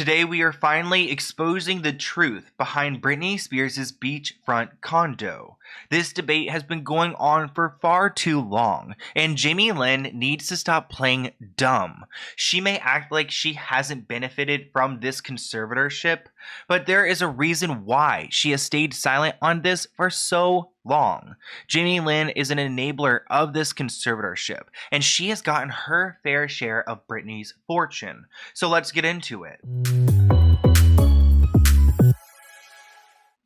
Today we are finally exposing the truth behind Britney Spears' beachfront condo. This debate has been going on for far too long, and Jamie Lynn needs to stop playing dumb. She may act like she hasn't benefited from this conservatorship, but there is a reason why she has stayed silent on this for so long. Jamie Lynn is an enabler of this conservatorship, and she has gotten her fair share of Britney's fortune. So let's get into it.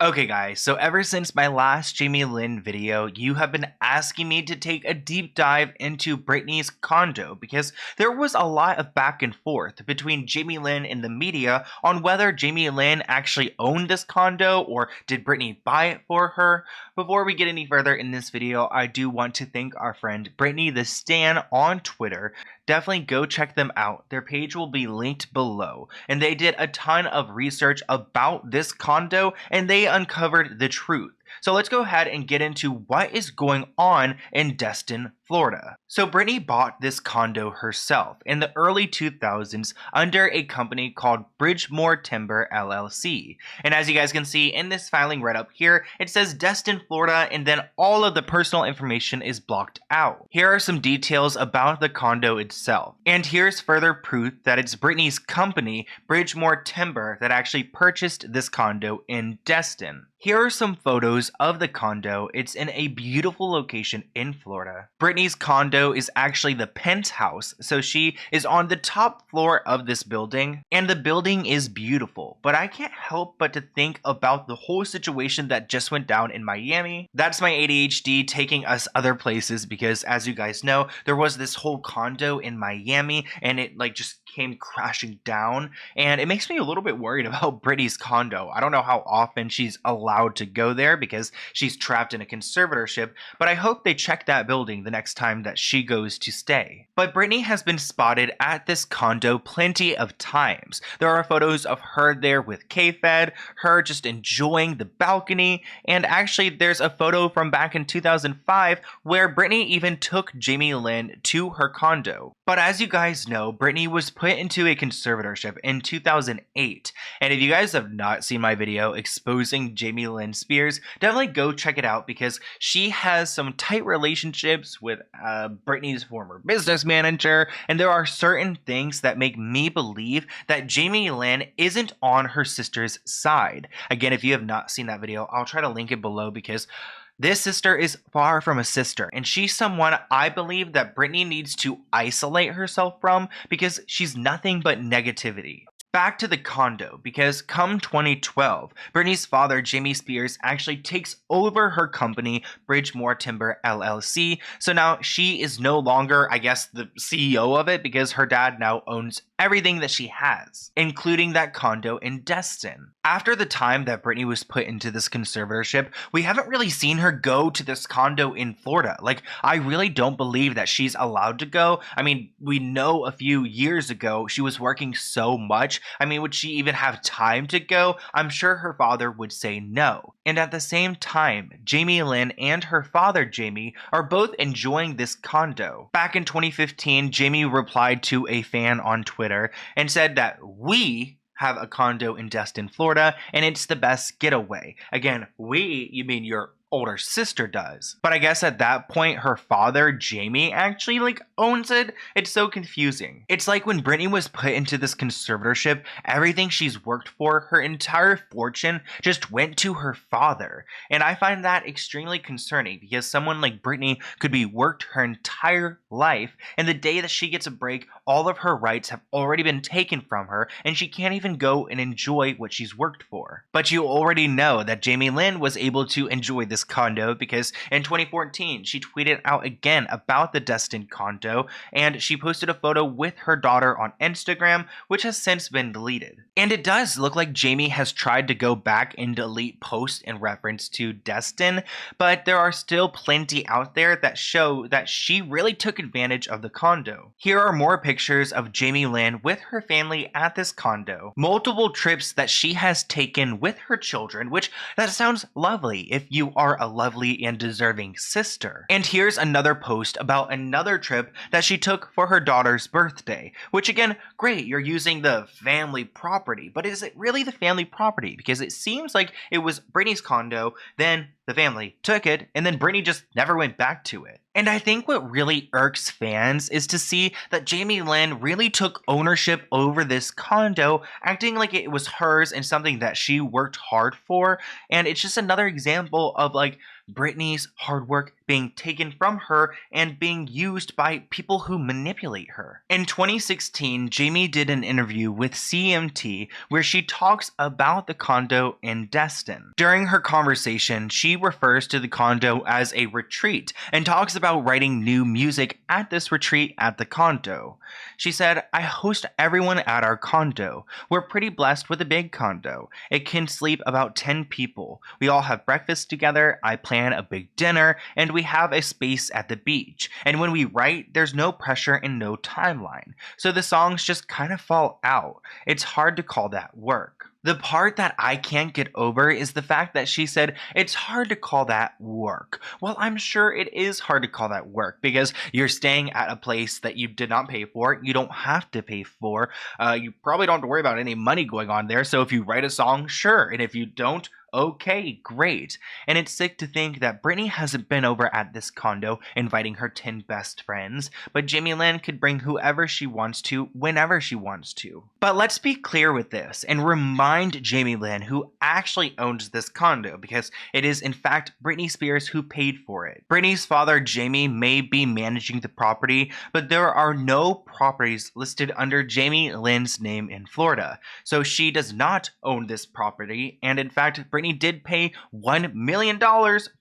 Okay guys, so ever since my last Jamie Lynn video, you have been asking me to take a deep dive into Britney's condo because there was a lot of back and forth between Jamie Lynn and the media on whether Jamie Lynn actually owned this condo or did Britney buy it for her. Before we get any further in this video, I do want to thank our friend Britney the Stan on Twitter. Definitely go check them out. Their page will be linked below. And they did a ton of research about this condo and they uncovered the truth. So let's go ahead and get into what is going on in Destin, Florida. So Britney bought this condo herself in the early 2000s under a company called Bridgemore Timber LLC. And as you guys can see in this filing right up here, it says Destin, Florida, and then all of the personal information is blocked out. Here are some details about the condo itself. And here's further proof that it's Britney's company, Bridgemore Timber, that actually purchased this condo in Destin. Here are some photos of the condo. It's in a beautiful location in Florida. Britney's condo is actually the penthouse, so she is on the top floor of this building, and the building is beautiful. But I can't help but to think about the whole situation that just went down in Miami. That's my ADHD taking us other places because, as you guys know, there was this whole condo in Miami, and it just came crashing down, and it makes me a little bit worried about Britney's condo. I don't know how often she's allowed to go there because she's trapped in a conservatorship, but I hope they check that building the next time that she goes to stay. But Britney has been spotted at this condo plenty of times. There are photos of her there with K-Fed, her just enjoying the balcony, and actually there's a photo from back in 2005 where Britney even took Jamie Lynn to her condo. But as you guys know, Britney was put into a conservatorship in 2008, and if you guys have not seen my video exposing Jamie Lynn Spears, definitely go check it out because she has some tight relationships with Britney's former business manager, and there are certain things that make me believe that Jamie Lynn isn't on her sister's side. Again, if you have not seen that video, I'll try to link it below because this sister is far from a sister, and she's someone I believe that Britney needs to isolate herself from because she's nothing but negativity. Back to the condo, because come 2012, Britney's father, Jamie Spears, actually takes over her company, Bridgemore Timber LLC. So now she is no longer, I guess, the CEO of it because her dad now owns everything that she has, including that condo in Destin. After the time that Britney was put into this conservatorship, we haven't really seen her go to this condo in Florida. I really don't believe that she's allowed to go. I mean, we know a few years ago she was working so much. I mean, would she even have time to go? I'm sure her father would say no. And at the same time, Jamie Lynn and her father Jamie are both enjoying this condo. Back in 2015, Jamie replied to a fan on Twitter and said that we have a condo in Destin, Florida, and it's the best getaway. Again, we, you mean your older sister does. But I guess at that point, her father, Jamie, actually owns it. It's so confusing. It's like when Britney was put into this conservatorship, everything she's worked for, her entire fortune just went to her father. And I find that extremely concerning because someone like Britney could be worked her entire life, and the day that she gets a break, all of her rights have already been taken from her, and she can't even go and enjoy what she's worked for. But you already know that Jamie Lynn was able to enjoy this condo because in 2014 she tweeted out again about the Destin condo, and she posted a photo with her daughter on Instagram, which has since been deleted. And it does look like Jamie has tried to go back and delete posts in reference to Destin, but there are still plenty out there that show that she really took advantage of the condo. Here are more pictures of Jamie Lynn with her family at this condo, multiple trips that she has taken with her children, which that sounds lovely if you are for a lovely and deserving sister. And here's another post about another trip that she took for her daughter's birthday, which again, great, you're using the family property, but is it really the family property? Because it seems like it was Britney's condo, then the family took it, and then Britney just never went back to it. And I think what really irks fans is to see that Jamie Lynn really took ownership over this condo, acting like it was hers and something that she worked hard for. And it's just another example of like Britney's hard work being taken from her and being used by people who manipulate her. In 2016, Jamie did an interview with CMT where she talks about the condo in Destin. During her conversation, she refers to the condo as a retreat and talks about writing new music at this retreat at the condo. She said, "I host everyone at our condo. We're pretty blessed with a big condo. It can sleep about 10 people. We all have breakfast together. I plan a big dinner, and we have a space at the beach. And when we write, there's no pressure and no timeline. So the songs just kind of fall out. It's hard to call that work." The part that I can't get over is the fact that she said it's hard to call that work. Well, I'm sure it is hard to call that work because you're staying at a place that you did not pay for, you don't have to pay for, you probably don't have to worry about any money going on there. So if you write a song, sure, and if you don't, okay, great. And it's sick to think that Britney hasn't been over at this condo inviting her 10 best friends, but Jamie Lynn could bring whoever she wants to, whenever she wants to. But let's be clear with this and remind Jamie Lynn who actually owns this condo, because it is in fact Britney Spears who paid for it. Britney's father, Jamie, may be managing the property, but there are no properties listed under Jamie Lynn's name in Florida. So she does not own this property, and in fact, Britney did pay $1 million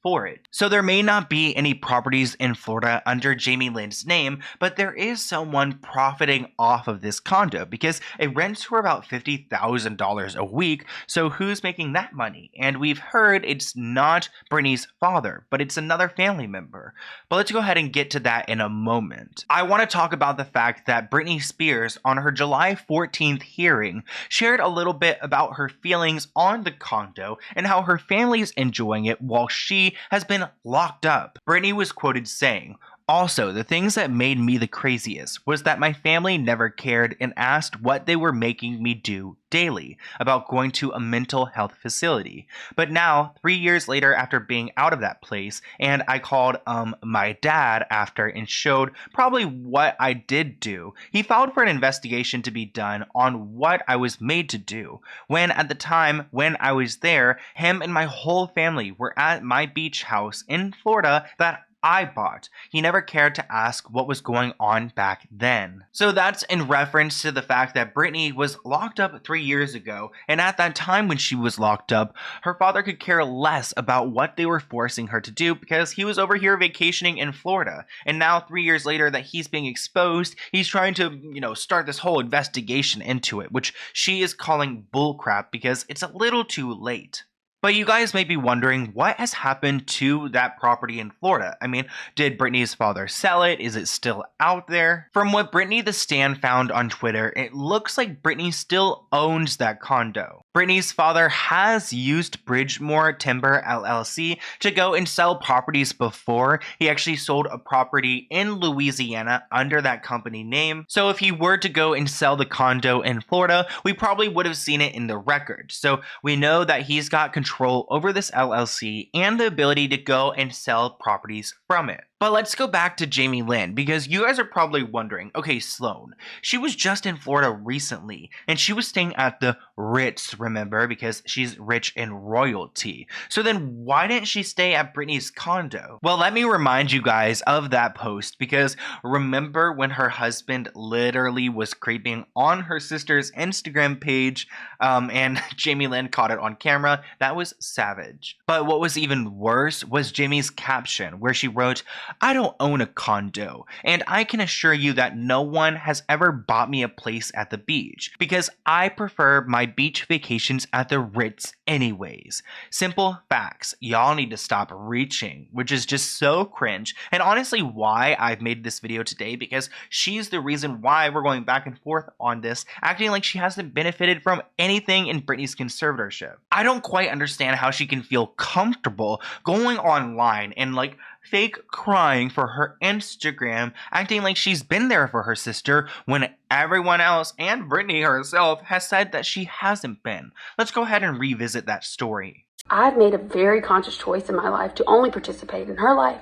for it. So there may not be any properties in Florida under Jamie Lynn's name, but there is someone profiting off of this condo because it rents for about $50,000 a week. So who's making that money? And we've heard it's not Britney's father, but it's another family member. But let's go ahead and get to that in a moment. I want to talk about the fact that Britney Spears on her July 14th hearing shared a little bit about her feelings on the condo and how her family is enjoying it while she has been locked up. Britney was quoted saying, "Also, the things that made me the craziest was that my family never cared and asked what they were making me do daily about going to a mental health facility. But now, 3 years later after being out of that place, and I called my dad after and showed probably what I did do. He filed for an investigation to be done on what I was made to do. When at the time when I was there, him and my whole family were at my beach house in Florida that I bought. He never cared to ask what was going on back then." So that's in reference to the fact that Britney was locked up 3 years ago, and at that time when she was locked up, her father could care less about what they were forcing her to do because he was over here vacationing in Florida. And now 3 years later that he's being exposed, he's trying to, start this whole investigation into it, which she is calling bullcrap because it's a little too late. But you guys may be wondering what has happened to that property in Florida. I mean, did Britney's father sell it? Is it still out there? From what Britney the Stan found on Twitter, it looks like Britney still owns that condo. Britney's father has used Bridgemore Timber LLC to go and sell properties before. He actually sold a property in Louisiana under that company name. So if he were to go and sell the condo in Florida, we probably would have seen it in the record. So we know that he's got control over this LLC and the ability to go and sell properties from it. But let's go back to Jamie Lynn, because you guys are probably wondering, okay, Sloan, she was just in Florida recently, and she was staying at the Ritz, remember, because she's rich in royalty. So then why didn't she stay at Britney's condo? Well, let me remind you guys of that post, because remember when her husband literally was creeping on her sister's Instagram page, and Jamie Lynn caught it on camera? That was savage. But what was even worse was Jamie's caption, where she wrote, I don't own a condo, and I can assure you that no one has ever bought me a place at the beach because I prefer my beach vacations at the Ritz anyways. Simple facts. Y'all need to stop reaching, which is just so cringe, and honestly why I've made this video today, because she's the reason why we're going back and forth on this, acting like she hasn't benefited from anything in Britney's conservatorship. I don't quite understand how she can feel comfortable going online and like fake crying for her Instagram, acting like she's been there for her sister when everyone else and Britney herself has said that she hasn't been. Let's go ahead and revisit that story. I've made a very conscious choice in my life to only participate in her life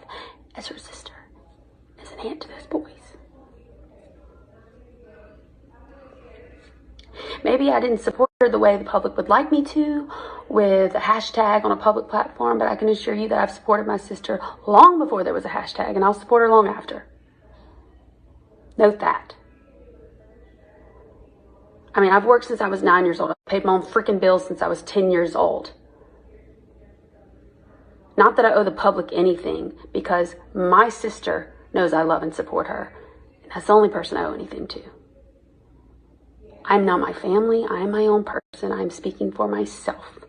as her sister, as an aunt to those boys. Maybe I didn't support her the way the public would like me to, with a hashtag on a public platform, but I can assure you that I've supported my sister long before there was a hashtag, and I'll support her long after. Note that. I mean, I've worked since I was 9 years old. I've paid my own freaking bills since I was 10 years old. Not that I owe the public anything, because my sister knows I love and support her, and that's the only person I owe anything to. I'm not my family. I am my own person. I'm speaking for myself.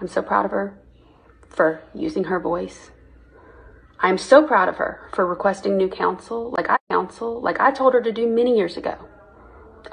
I'm so proud of her for using her voice. I'm so proud of her for requesting new counsel like I told her to do many years ago.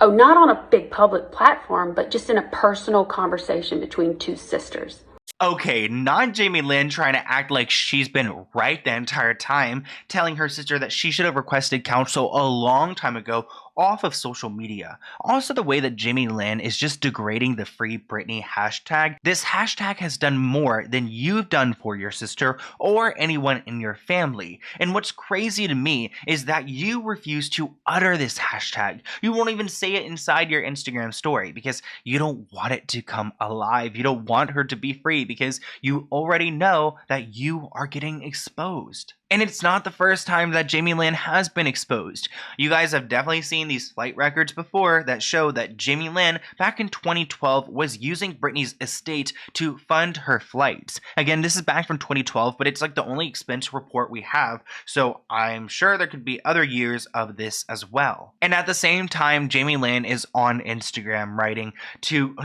Oh, not on a big public platform, but just in a personal conversation between two sisters. Okay, not Jamie Lynn trying to act like she's been right the entire time, telling her sister that she should have requested counsel a long time ago off of social media. Also, the way that Jamie Lynn is just degrading the Free Britney hashtag. This hashtag has done more than you've done for your sister or anyone in your family. And what's crazy to me is that you refuse to utter this hashtag. You won't even say it inside your Instagram story because you don't want it to come alive. You don't want her to be free because you already know that you are getting exposed. And it's not the first time that Jamie Lynn has been exposed. You guys have definitely seen these flight records before that show that Jamie Lynn back in 2012 was using Britney's estate to fund her flights. Again, this is back from 2012, but it's like the only expense report we have, so I'm sure there could be other years of this as well. And at the same time, Jamie Lynn is on Instagram writing to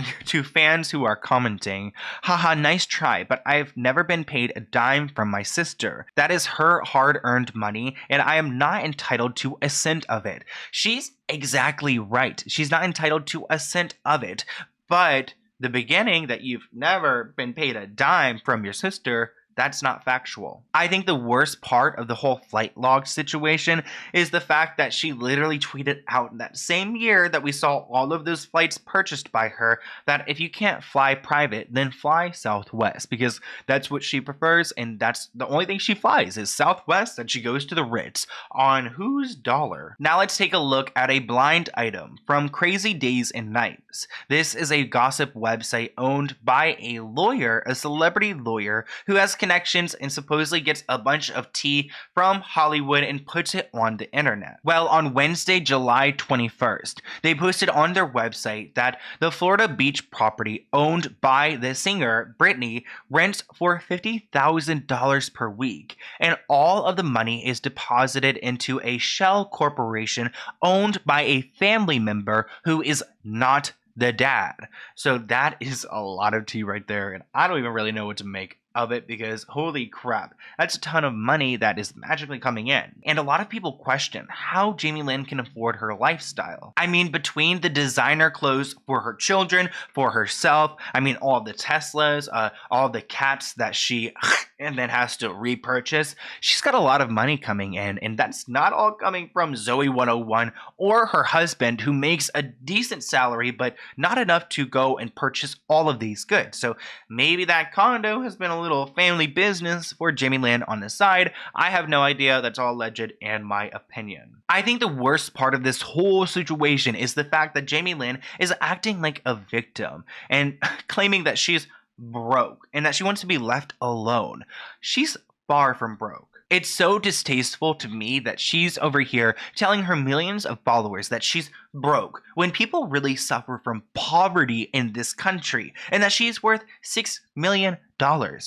fans who are commenting, "Haha, nice try, but I've never been paid a dime from my sister. That is her hard-earned money, and I am not entitled to a cent of it." She's exactly right. She's not entitled to a cent of it. But the beginning that you've never been paid a dime from your sister, that's not factual. I think the worst part of the whole flight log situation is the fact that she literally tweeted out in that same year that we saw all of those flights purchased by her that if you can't fly private, then fly Southwest, because that's what she prefers, and that's the only thing she flies is Southwest, and she goes to the Ritz. On whose dollar? Now let's take a look at a blind item from Crazy Days and Nights. This is a gossip website owned by a lawyer, a celebrity lawyer, who has connections and supposedly gets a bunch of tea from Hollywood and puts it on the internet. Well, on Wednesday, July 21st, they posted on their website that the Florida beach property owned by the singer Britney rents for $50,000 per week, and all of the money is deposited into a shell corporation owned by a family member who is not the dad. So that is a lot of tea right there, and I don't even really know what to make of it because holy crap, that's a ton of money that is magically coming in. And a lot of people question how Jamie Lynn can afford her lifestyle. I mean, between the designer clothes for her children, for herself, I mean, all the Teslas, all the cats that she and then has to repurchase, she's got a lot of money coming in, and that's not all coming from Zoe 101 or her husband, who makes a decent salary but not enough to go and purchase all of these goods. So maybe that condo has been a little family business for Jamie Lynn on the side. I have no idea. That's all alleged and my opinion. I think the worst part of this whole situation is the fact that Jamie Lynn is acting like a victim and claiming that she's broke and that she wants to be left alone. She's far from broke. It's so distasteful to me that she's over here telling her millions of followers that she's broke when people really suffer from poverty in this country, and that she's worth $6 million,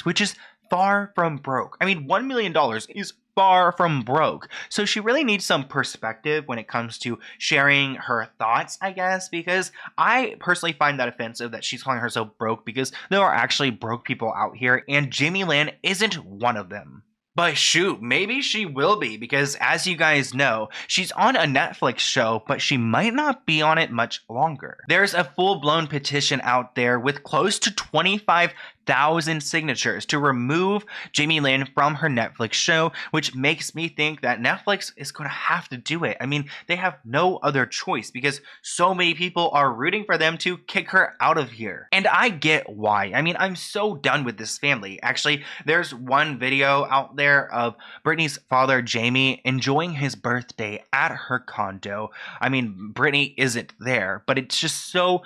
which is far from broke. I mean, $1 million is far from broke. So she really needs some perspective when it comes to sharing her thoughts, I guess, because I personally find that offensive that she's calling herself broke, because there are actually broke people out here, and Jamie Lynn isn't one of them. But shoot, maybe she will be, because as you guys know, she's on a Netflix show, but she might not be on it much longer. There's a full-blown petition out there with close to 25,000 signatures to remove Jamie Lynn from her Netflix show, which makes me think that Netflix is going to have to do it. I mean, they have no other choice, because so many people are rooting for them to kick her out of here. And I get why. I mean, I'm so done with this family. Actually, there's one video out there of Britney's father, Jamie, enjoying his birthday at her condo. I mean, Britney isn't there, but it's just so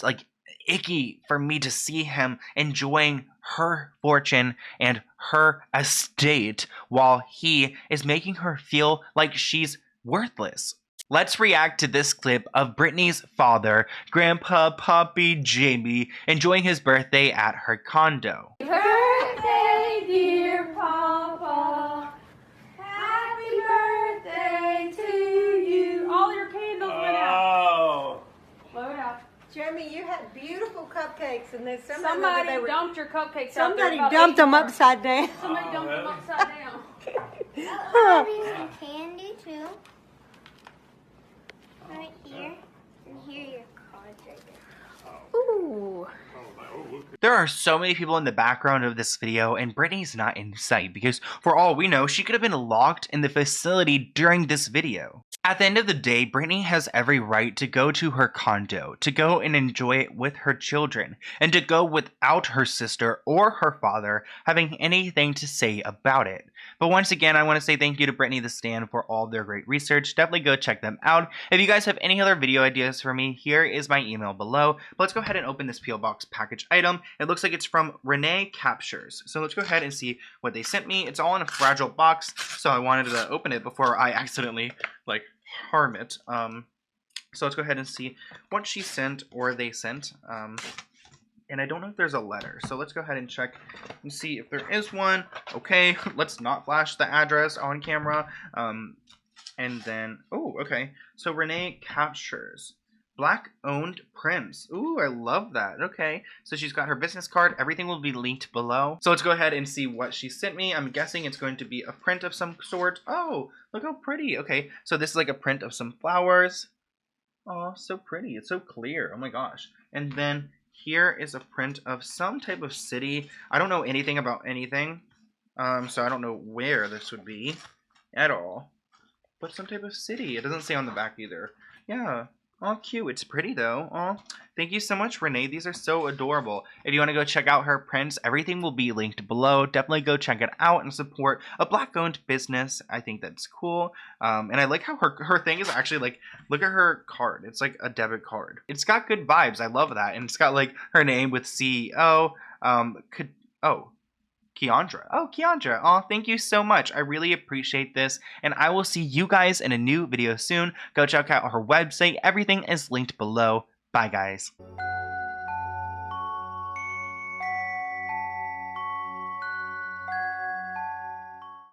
like icky for me to see him enjoying her fortune and her estate while he is making her feel like she's worthless. Let's react to this clip of Britney's father, Grandpa Poppy Jamie, enjoying his birthday at her condo. Birthday, dear Papa. Happy birthday to you. All your candles went out. Blow it out. Jeremy, you had beautiful cupcakes, and then Somebody dumped your cupcakes out somebody there. dumped them upside down. Somebody dumped them upside down. Having some candy too. Right here. And here are your cards right there. Ooh. There are so many people in the background of this video, and Britney's not in sight, because for all we know, she could have been locked in the facility during this video. At the end of the day, Britney has every right to go to her condo, to go and enjoy it with her children, and to go without her sister or her father having anything to say about it. But once again, I want to say thank you to Britney the Stan for all their great research. Definitely go check them out. If you guys have any other video ideas for me, here is my email below. But let's go ahead and open this P.O. Box package item. It looks like it's from Renee Captures. So let's go ahead and see what they sent me. It's all in a fragile box, so I wanted to open it before I accidentally harm it. So let's go ahead and see what she sent or they sent. And I don't know if there's a letter, so let's go ahead and check and see if there is one. Okay, let's not flash the address on camera. And then, oh, okay. So Renee Captures. Black-owned prints. Ooh, I love that. Okay, so she's got her business card. Everything will be linked below. So let's go ahead and see what she sent me. I'm guessing it's going to be a print of some sort. Oh, look how pretty. Okay, so this is like a print of some flowers. Oh, so pretty. It's so clear. Oh my gosh. And then here is a print of some type of city. I don't know anything about anything, so I don't know where this would be at all. But some type of city. It doesn't say on the back either. Yeah. Oh, cute. It's pretty, though. Oh, thank you so much, Renee. These are so adorable. If you want to go check out her prints, everything will be linked below. Definitely go check it out and support a Black-owned business. I think that's cool. And I like how her thing is actually, like, look at her card. It's like a debit card. It's got good vibes. I love that. And it's got, like, her name with CEO. Keyondra. Oh, Keyondra. Oh, thank you so much. I really appreciate this. And I will see you guys in a new video soon. Go check out her website. Everything is linked below. Bye, guys.